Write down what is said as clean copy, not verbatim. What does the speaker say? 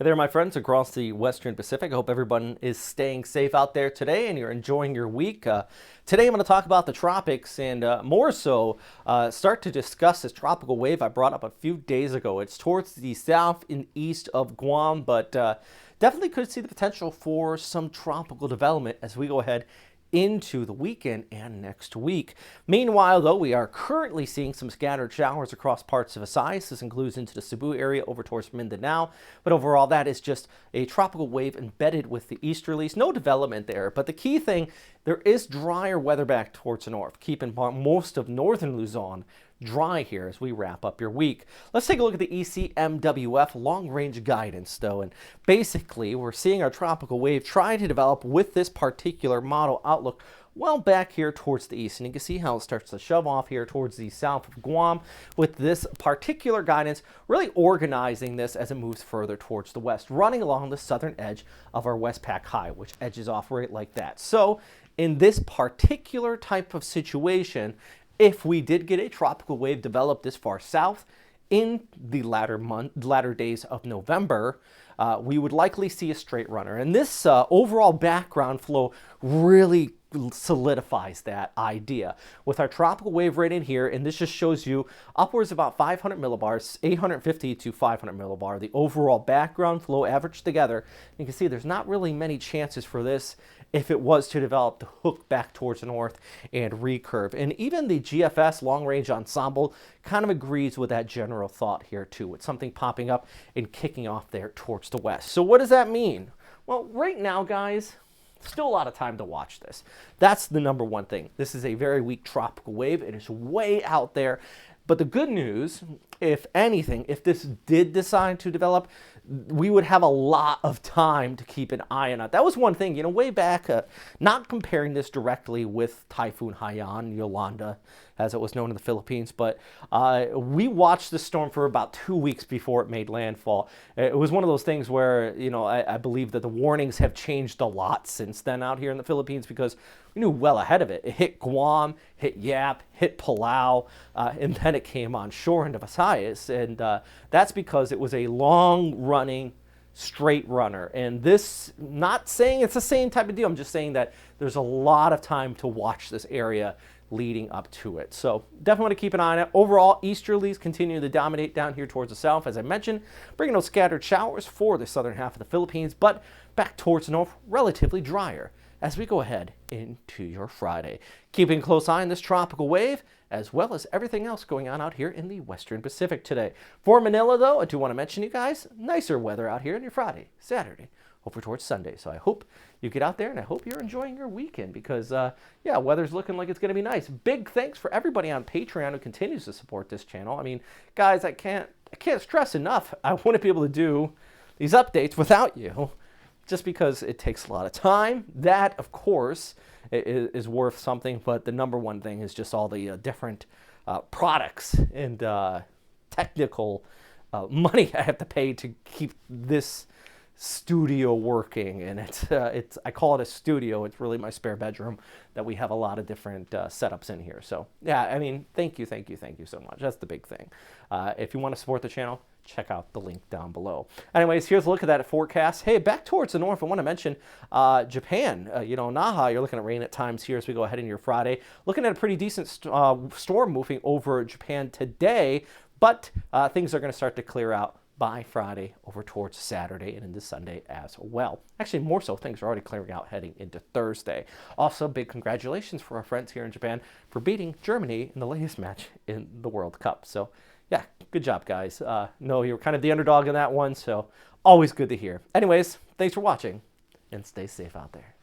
Hey there, my friends across the Western Pacific. I hope everyone is staying safe out there today and you're enjoying your week. Today I'm going to talk about the tropics and more so start to discuss this tropical wave I brought up a few days ago. It's towards the south and east of Guam, but definitely could see the potential for some tropical development as we go ahead into the weekend and next week. Meanwhile, though, we are currently seeing some scattered showers across parts of Visayas. This includes into the Cebu area over towards Mindanao, but overall that is just a tropical wave embedded with the easterlies. No development there, but the key thing, there is drier weather back towards the north. Keep in mind most of northern Luzon dry here as we wrap up your week. Let's take a look at the ECMWF long-range guidance though, and basically we're seeing our tropical wave try to develop with this particular model outlook well back here towards the east, and you can see how it starts to shove off here towards the south of Guam with this particular guidance really organizing this as it moves further towards the west, running along the southern edge of our Westpac high, which edges off right like that. So in this particular type of situation, if we did get a tropical wave develop this far south in the latter days of November, we would likely see a straight runner. And this overall background flow really solidifies that idea with our tropical wave right in here, and this just shows you upwards of about 500 millibars, 850 to 500 millibar, the overall background flow averaged together. You can see there's not really many chances for this if it was to develop to hook back towards the north and recurve. And even the GFS long range ensemble kind of agrees with that general thought here too, with something popping up and kicking off there towards the west. So what does that mean? Well, right now, guys, still a lot of time to watch this. That's the number one thing. This is a very weak tropical wave. It is way out there. But the good news, if anything, if this did decide to develop, we would have a lot of time to keep an eye on it. That was one thing, way back, not comparing this directly with Typhoon Haiyan, Yolanda, as it was known in the Philippines, but we watched this storm for about 2 weeks before it made landfall. It was one of those things where, I believe that the warnings have changed a lot since then out here in the Philippines because we knew well ahead of it. It hit Guam, hit Yap, hit Palau, and then it came on shore into Visayas, and that's because it was a long-running straight runner. And this, not saying it's the same type of deal, I'm just saying that there's a lot of time to watch this area leading up to it. So definitely want to keep an eye on it. Overall, easterlies continue to dominate down here towards the south, as I mentioned, bringing those scattered showers for the southern half of the Philippines, but back towards the north, relatively drier as we go ahead into your Friday. Keeping a close eye on this tropical wave, as well as everything else going on out here in the Western Pacific today. For Manila, though, I do want to mention you guys, nicer weather out here on your Friday, Saturday, over towards Sunday. So I hope you get out there, and I hope you're enjoying your weekend because, yeah, weather's looking like it's going to be nice. Big thanks for everybody on Patreon who continues to support this channel. I mean, guys, I can't stress enough, I wouldn't be able to do these updates without you, just because it takes a lot of time. That, of course, is worth something, but the number one thing is just all the different products and technical money I have to pay to keep this studio working. And it's I call it a studio. It's really my spare bedroom that we have a lot of different setups in here. So yeah, I mean, thank you so much. That's the big thing. If you want to support the channel, check out the link down below. Anyways, here's a look at that forecast. Hey, back towards the north, I want to mention Japan. Naha, you're looking at rain at times here as we go ahead into your Friday. Looking at a pretty decent storm moving over Japan today, but things are going to start to clear out by Friday over towards Saturday and into Sunday as well. Actually, more so, things are already clearing out heading into Thursday. Also, big congratulations for our friends here in Japan for beating Germany in the latest match in the World Cup. So yeah, good job, guys. No, you were kind of the underdog in that one, so always good to hear. Anyways, thanks for watching, and stay safe out there.